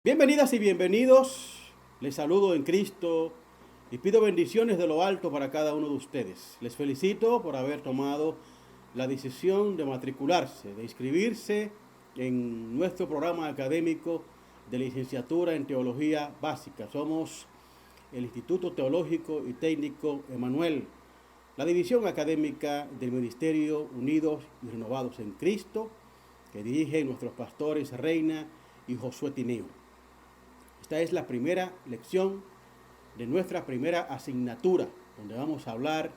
Bienvenidas y bienvenidos. Les saludo en Cristo y pido bendiciones de lo alto para cada uno de ustedes. Les felicito por haber tomado la decisión de matricularse, de inscribirse en nuestro programa académico de licenciatura en Teología Básica. Somos el Instituto Teológico y Técnico Emanuel, la división académica del Ministerio Unidos y Renovados en Cristo, que dirigen nuestros pastores Reina y Josué Tineo. Esta es la primera lección de nuestra primera asignatura, donde vamos a hablar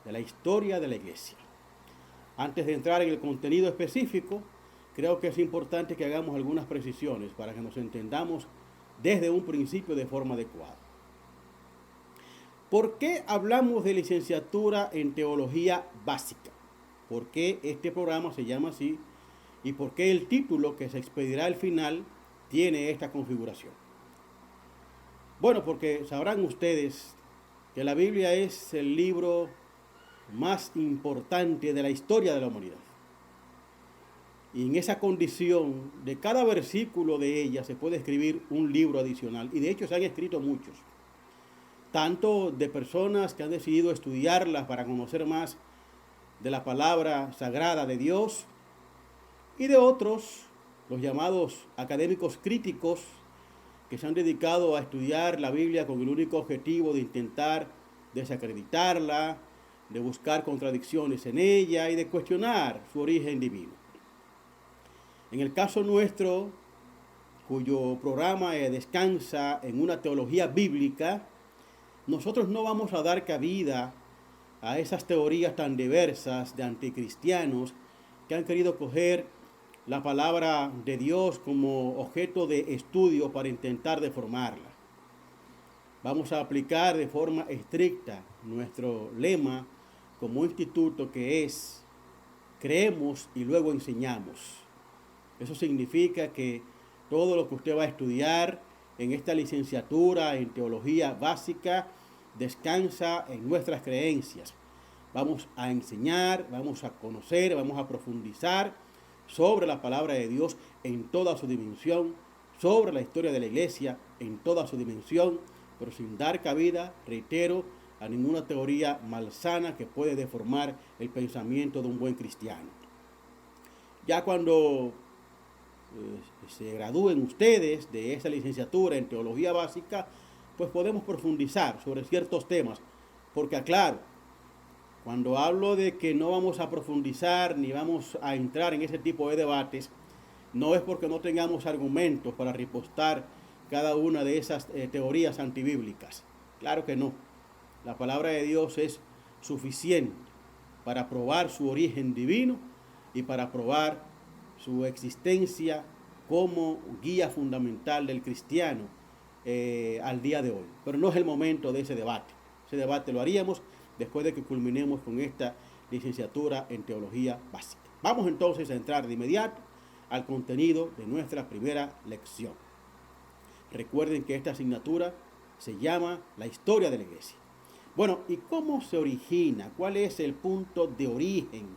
de la historia de la iglesia. Antes de entrar en el contenido específico, creo que es importante que hagamos algunas precisiones para que nos entendamos desde un principio de forma adecuada. ¿Por qué hablamos de licenciatura en teología básica? ¿Por qué este programa se llama así? ¿Y por qué el título que se expedirá al final tiene esta configuración? Bueno, porque sabrán ustedes que la Biblia es el libro más importante de la historia de la humanidad. Y en esa condición, de cada versículo de ella se puede escribir un libro adicional. Y de hecho se han escrito muchos. Tanto de personas que han decidido estudiarlas para conocer más de la palabra sagrada de Dios, y de otros, los llamados académicos críticos, que se han dedicado a estudiar la Biblia con el único objetivo de intentar desacreditarla, de buscar contradicciones en ella y de cuestionar su origen divino. En el caso nuestro, cuyo programa descansa en una teología bíblica, nosotros no vamos a dar cabida a esas teorías tan diversas de anticristianos que han querido coger la palabra de Dios como objeto de estudio para intentar deformarla. Vamos a aplicar de forma estricta nuestro lema como instituto, que es: creemos y luego enseñamos. Eso significa que todo lo que usted va a estudiar en esta licenciatura en teología básica descansa en nuestras creencias. Vamos a enseñar, vamos a conocer, vamos a profundizar sobre la palabra de Dios en toda su dimensión, sobre la historia de la iglesia en toda su dimensión, pero sin dar cabida, reitero, a ninguna teoría malsana que puede deformar el pensamiento de un buen cristiano. Ya cuando se gradúen ustedes de esa licenciatura en teología básica, pues podemos profundizar sobre ciertos temas, porque aclaro, cuando hablo de que no vamos a profundizar ni vamos a entrar en ese tipo de debates, no es porque no tengamos argumentos para ripostar cada una de esas teorías antibíblicas. Claro que no. La palabra de Dios es suficiente para probar su origen divino y para probar su existencia como guía fundamental del cristiano al día de hoy. Pero no es el momento de ese debate. Ese debate lo haríamos después de que culminemos con esta licenciatura en teología básica. Vamos entonces a entrar de inmediato al contenido de nuestra primera lección. Recuerden que esta asignatura se llama la historia de la iglesia. Bueno, ¿y cómo se origina? ¿Cuál es el punto de origen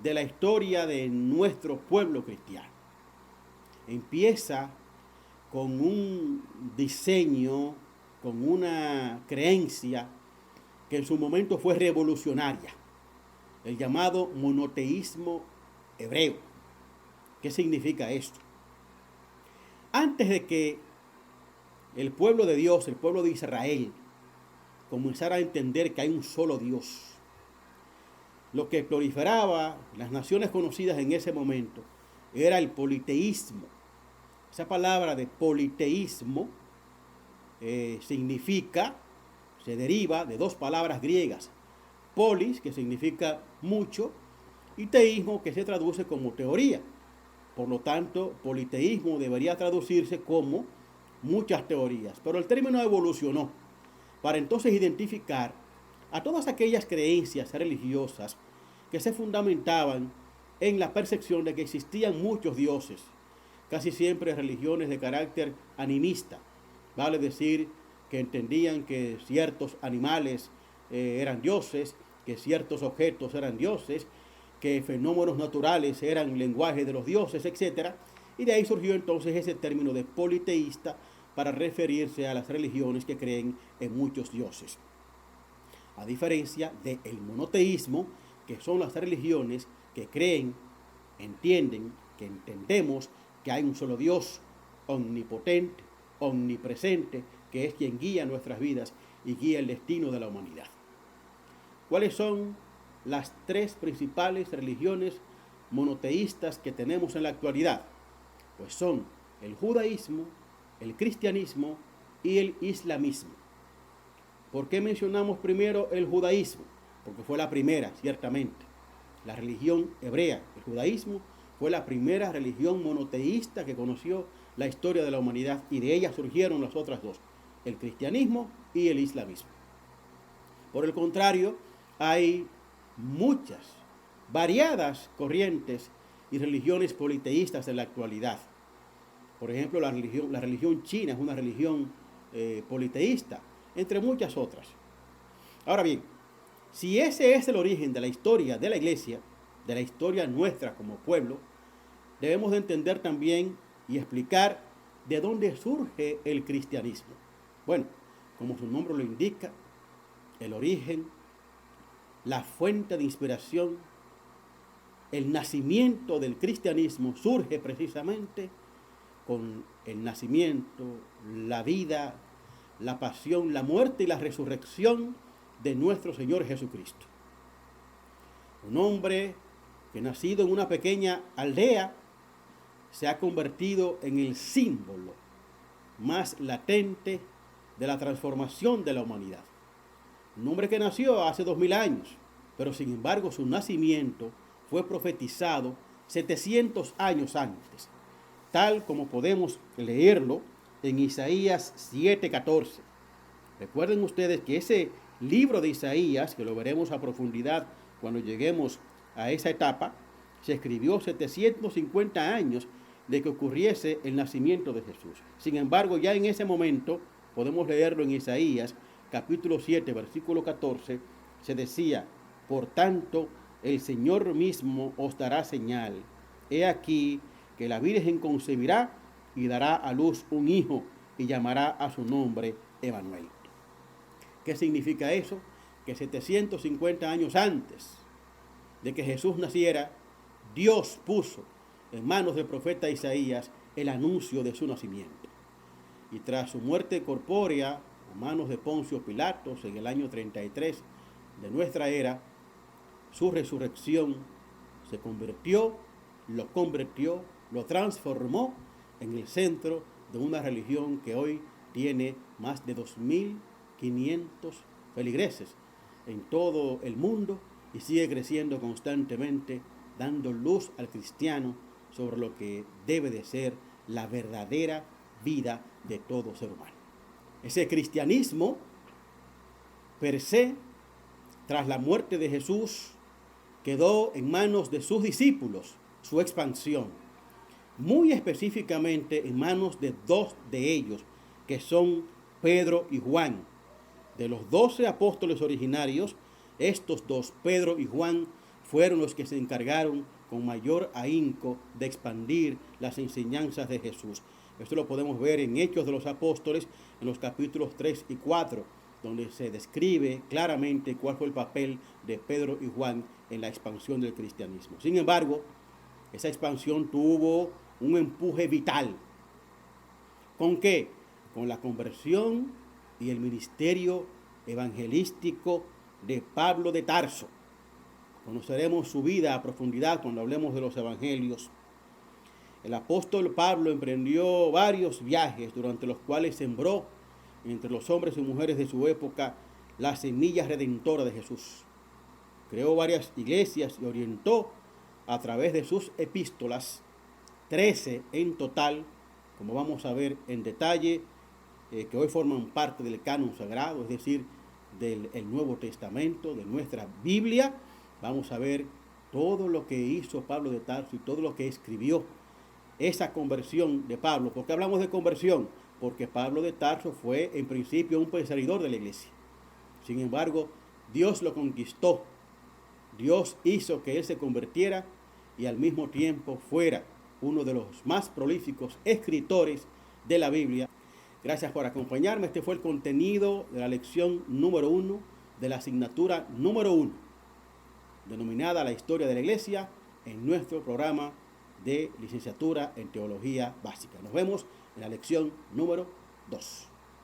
de la historia de nuestro pueblo cristiano? Empieza con un diseño, con una creencia que en su momento fue revolucionaria, el llamado monoteísmo hebreo. ¿Qué significa esto? Antes de que el pueblo de Dios, el pueblo de Israel, comenzara a entender que hay un solo Dios, lo que proliferaba las naciones conocidas en ese momento era el politeísmo. Esa palabra de politeísmo se deriva de dos palabras griegas: polis, que significa mucho, y teísmo, que se traduce como teoría. Por lo tanto, politeísmo debería traducirse como muchas teorías. Pero el término evolucionó para entonces identificar a todas aquellas creencias religiosas que se fundamentaban en la percepción de que existían muchos dioses, casi siempre religiones de carácter animista, vale decir que entendían que ciertos animales eran dioses, que ciertos objetos eran dioses, que fenómenos naturales eran lenguaje de los dioses, etc. Y de ahí surgió entonces ese término de politeísta para referirse a las religiones que creen en muchos dioses. A diferencia del monoteísmo, que son las religiones que creen, entienden, que entendemos que hay un solo Dios omnipotente, omnipresente, que es quien guía nuestras vidas y guía el destino de la humanidad. ¿Cuáles son las tres principales religiones monoteístas que tenemos en la actualidad? Pues son el judaísmo, el cristianismo y el islamismo. ¿Por qué mencionamos primero el judaísmo? Porque fue la primera, ciertamente. La religión hebrea, el judaísmo, fue la primera religión monoteísta que conoció la historia de la humanidad, y de ella surgieron las otras dos, el cristianismo y el islamismo. Por el contrario, hay muchas, variadas corrientes y religiones politeístas en la actualidad. Por ejemplo, la religión china es una religión politeísta, entre muchas otras. Ahora bien, si ese es el origen de la historia de la iglesia, de la historia nuestra como pueblo, debemos de entender también y explicar de dónde surge el cristianismo. Bueno, como su nombre lo indica, el origen, la fuente de inspiración, el nacimiento del cristianismo surge precisamente con el nacimiento, la vida, la pasión, la muerte y la resurrección de nuestro Señor Jesucristo. Un hombre que nacido en una pequeña aldea se ha convertido en el símbolo más latente de la transformación de la humanidad. Un hombre que nació hace 2000 años, pero sin embargo su nacimiento fue profetizado 700 años antes, tal como podemos leerlo en Isaías 7:14. Recuerden ustedes que ese libro de Isaías, que lo veremos a profundidad cuando lleguemos a esa etapa, se escribió 750 años de que ocurriese el nacimiento de Jesús. Sin embargo, ya en ese momento, podemos leerlo en Isaías, capítulo 7, versículo 14, se decía: por tanto, el Señor mismo os dará señal. He aquí que la Virgen concebirá y dará a luz un hijo y llamará a su nombre Emmanuel. ¿Qué significa eso? Que 750 años antes de que Jesús naciera, Dios puso en manos del profeta Isaías el anuncio de su nacimiento. Y tras su muerte corpórea, a manos de Poncio Pilatos en el año 33 de nuestra era, su resurrección se convirtió, lo transformó en el centro de una religión que hoy tiene más de 2500 feligreses en todo el mundo y sigue creciendo constantemente, dando luz al cristiano sobre lo que debe de ser la verdadera vida de todo ser humano. Ese cristianismo, per se, tras la muerte de Jesús, quedó en manos de sus discípulos, su expansión, muy específicamente en manos de dos de ellos, que son Pedro y Juan. De los 12 apóstoles originarios, estos dos, Pedro y Juan, fueron los que se encargaron con mayor ahínco de expandir las enseñanzas de Jesús. Esto lo podemos ver en Hechos de los Apóstoles, en los capítulos 3 y 4, donde se describe claramente cuál fue el papel de Pedro y Juan en la expansión del cristianismo. Sin embargo, esa expansión tuvo un empuje vital. ¿Con qué? Con la conversión y el ministerio evangelístico de Pablo de Tarso. Conoceremos su vida a profundidad cuando hablemos de los evangelios. El apóstol Pablo emprendió varios viajes durante los cuales sembró entre los hombres y mujeres de su época la semilla redentora de Jesús. Creó varias iglesias y orientó a través de sus epístolas, 13 en total, como vamos a ver en detalle, que hoy forman parte del canon sagrado, es decir, del Nuevo Testamento, de nuestra Biblia. Vamos a ver todo lo que hizo Pablo de Tarso y todo lo que escribió. Esa conversión de Pablo. ¿Por qué hablamos de conversión? Porque Pablo de Tarso fue en principio un perseguidor de la iglesia. Sin embargo, Dios lo conquistó. Dios hizo que él se convirtiera y al mismo tiempo fuera uno de los más prolíficos escritores de la Biblia. Gracias por acompañarme. Este fue el contenido de la lección número 1 de la asignatura número 1, denominada La historia de la Iglesia, en nuestro programa de licenciatura en Teología Básica. Nos vemos en la lección número 2.